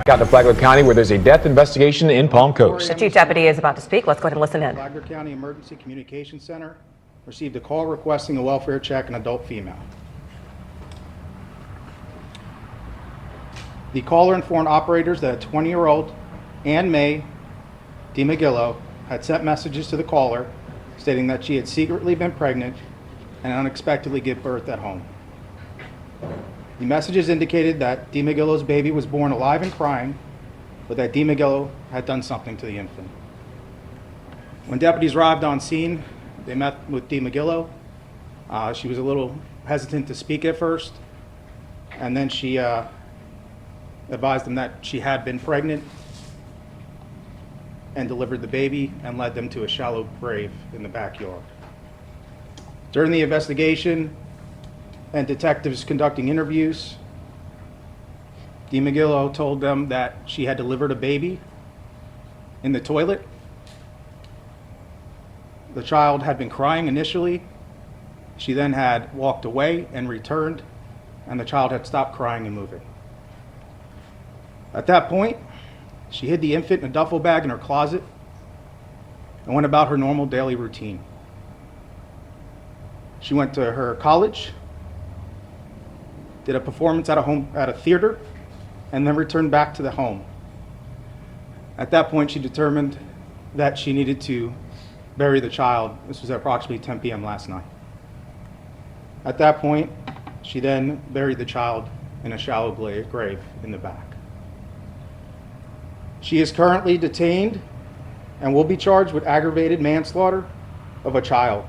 Out to Flagler County, where there's a death investigation in Palm Coast. The chief deputy is about to speak. Let's go ahead and listen in. Flagler County Emergency Communications Center received a call requesting a welfare check, an adult female. The caller informed operators that a 20-year-old Ann Mae DiMaggillo had sent messages to the caller stating that she had secretly been pregnant and unexpectedly gave birth at home. The messages indicated that DiMaggillo's baby was born alive and crying, but that DiMaggillo had done something to the infant. When deputies arrived on scene, they met with DiMaggillo. She was a little hesitant to speak at first, and then she advised them that she had been pregnant and delivered the baby and led them to a shallow grave in the backyard. During the investigation and detectives conducting interviews, DiMaggillo told them that she had delivered a baby in the toilet. The child had been crying initially. She then had walked away and returned, and the child had stopped crying and moving. At that point, she hid the infant in a duffel bag in her closet and went about her normal daily routine. She went to her college, did a performance at a theater, and then returned back to the home. At that point, she determined that she needed to bury the child. This was at approximately 10 p.m. last night. At that point, she then buried the child in a shallow grave in the back. She is currently detained and will be charged with aggravated manslaughter of a child.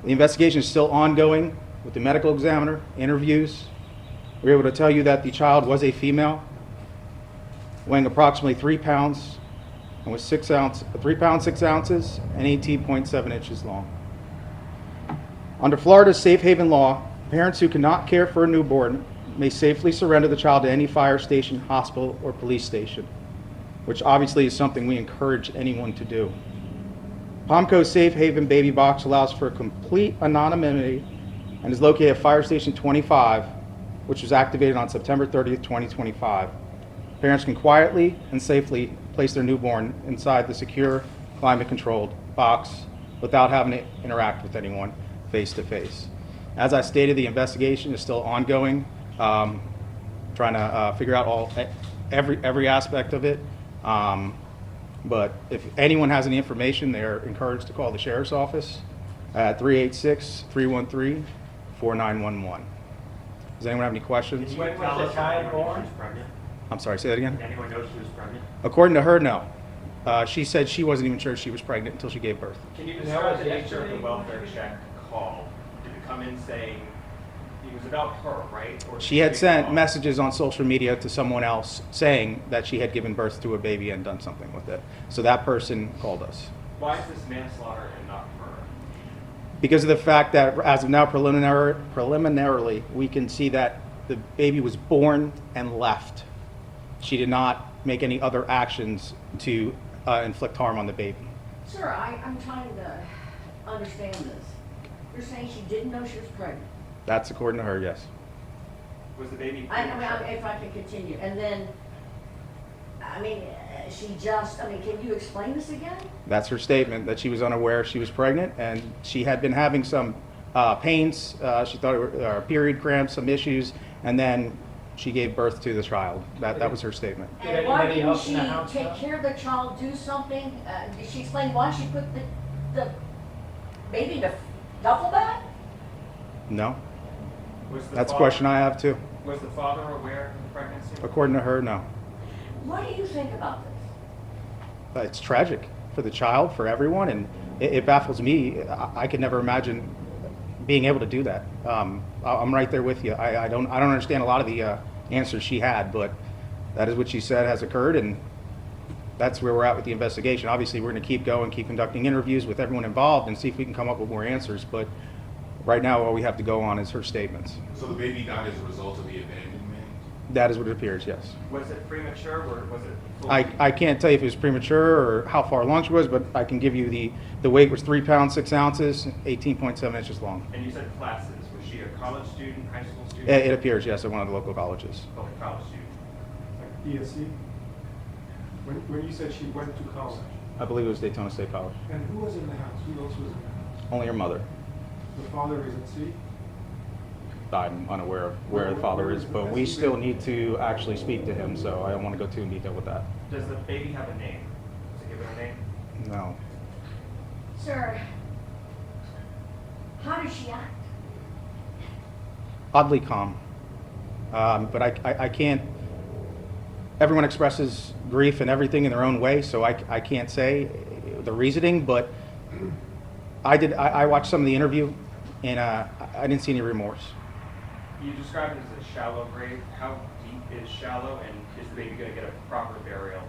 The investigation is still ongoing with the medical examiner, interviews. We were able to tell you that the child was a female, weighing approximately 3 pounds and was 3 pounds 6 ounces and 18.7 inches long. Under Florida's safe haven law, parents who cannot care for a newborn may safely surrender the child to any fire station, hospital, or police station, which obviously is something we encourage anyone to do. Palm Coast Safe Haven Baby Box allows for complete anonymity and is located at Fire Station 25, which was activated on September 30th, 2025. Parents can quietly and safely place their newborn inside the secure, climate-controlled box without having to interact with anyone face-to-face. As I stated, the investigation is still ongoing, trying to figure out every aspect of it. But if anyone has any information, they're encouraged to call the Sheriff's Office at 386-313-4911. Does anyone have any questions? When was the child born? I'm sorry, say that again? Did anyone know she was pregnant? According to her, no. She said she wasn't even sure she was pregnant until she gave birth. Can you describe the nature of the welfare check call? Did it come in saying it was about her, right? Or She had sent messages on social media to someone else saying that she had given birth to a baby and done something with it. So that person called us. Why is this manslaughter and not murder? Because of the fact that as of now, preliminarily, we can see that the baby was born and left. She did not make any other actions to inflict harm on the baby. Sir, I'm trying to understand this. You're saying she didn't know she was pregnant? That's according to her, yes. Was the baby? I mean, if I can continue. And then, can you explain this again? That's her statement, that she was unaware she was pregnant, and she had been having some pains. She thought it were period cramps, some issues, and then she gave birth to the child. That was her statement. And why didn't she take care of the child, do something? Did she explain why she put the baby in the duffel bag? No. That's a question I have too. Was the father aware of the pregnancy? According to her, no. What do you think about this? It's tragic for the child, for everyone, and it baffles me. I could never imagine being able to do that. I'm right there with you. I don't understand a lot of the answers she had, but that is what she said has occurred, and that's where we're at with the investigation. Obviously, we're going to keep going, keep conducting interviews with everyone involved, and see if we can come up with more answers. But right now, all we have to go on is her statements. So the baby died as a result of the abandonment? That is what it appears, yes. Was it premature or was it full? I can't tell you if it was premature or how far along she was, but I can give you the weight was 3 pounds 6 ounces, 18.7 inches long. And you said classes. Was she a college student, high school student? It appears, yes, at one of the local colleges. Oh, a college student. ESC? When you said she went to college, I believe it was Daytona State College. and who was in the house? Who else was in the house? Only her mother. The father is at sea? I'm unaware of where the father is, but we still need to actually speak to him, so I don't want to go too in detail with that. Does the baby have a name? Does it give it a name? No. Sir, how does she act? Oddly calm. But I can't, everyone expresses grief and everything in their own way, so I can't say the reasoning, but I watched some of the interview, and I didn't see any remorse. You described it as a shallow grave. How deep is shallow, and is the baby going to get a proper burial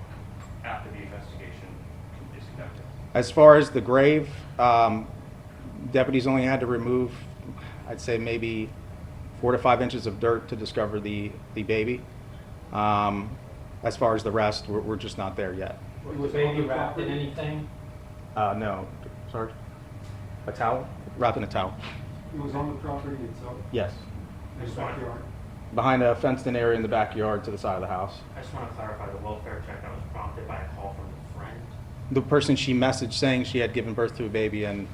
after the investigation is conducted? As far as the grave, deputies only had to remove, I'd say maybe 4 to 5 inches of dirt to discover the baby. As far as the rest, we're just not there yet. Was the baby wrapped in anything? No, sorry? A towel? Wrapped in a towel. It was on the property itself, Yes. in the backyard. Behind a fenced-in area in the backyard to the side of the house. I just want to clarify the welfare check that was prompted by a call from a friend. The person she messaged saying she had given birth to a baby, and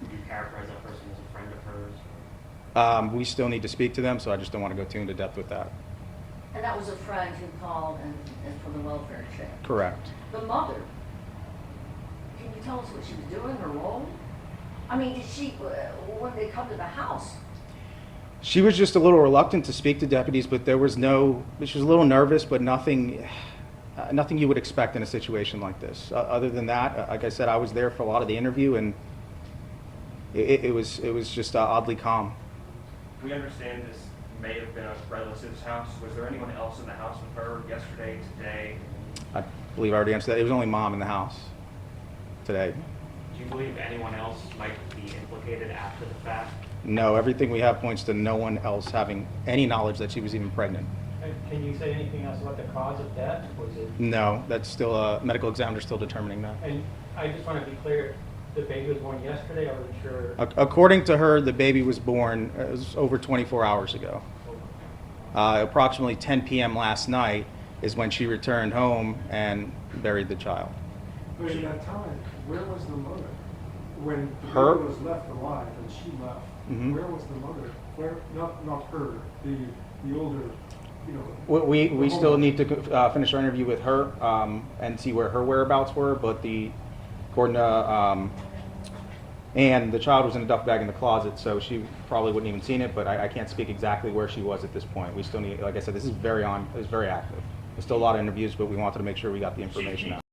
Would you characterize that person as a friend of hers? we still need to speak to them, so I just don't want to go too into depth with that. And that was a friend who called and for the welfare check. Correct. The mother, can you tell us what she was doing, her role? I mean, did she, when they come to the house, She was just a little reluctant to speak to deputies, but there was no, she was a little nervous, but nothing you would expect in a situation like this. Other than that, like I said, I was there for a lot of the interview, and it was just oddly calm. We understand this may have been a relative's house. Was there anyone else in the house with her yesterday, today? I believe I already answered that. It was only mom in the house today. Do you believe anyone else might be implicated after the fact? No, everything we have points to no one else having any knowledge that she was even pregnant. Can you say anything else about the cause of death? Was it? No, that's still a medical examiner still determining that. And I just want to be clear, the baby was born yesterday, I wasn't sure. According to her, the baby was born it was over 24 hours ago. Approximately 10 p.m. last night is when she returned home and buried the child. But in that time, where was the mother? When the Her? baby was left alive and she left, Mhm. where was the mother? Where, not her, the older, you know. We the still woman. need to finish our interview with her and see where her whereabouts were, but according to and the child was in a duffel bag in the closet, so she probably wouldn't even seen it, but I can't speak exactly where she was at this point. We still need, like I said, this is very active. There's still a lot of interviews, but we wanted to make sure we got the information out.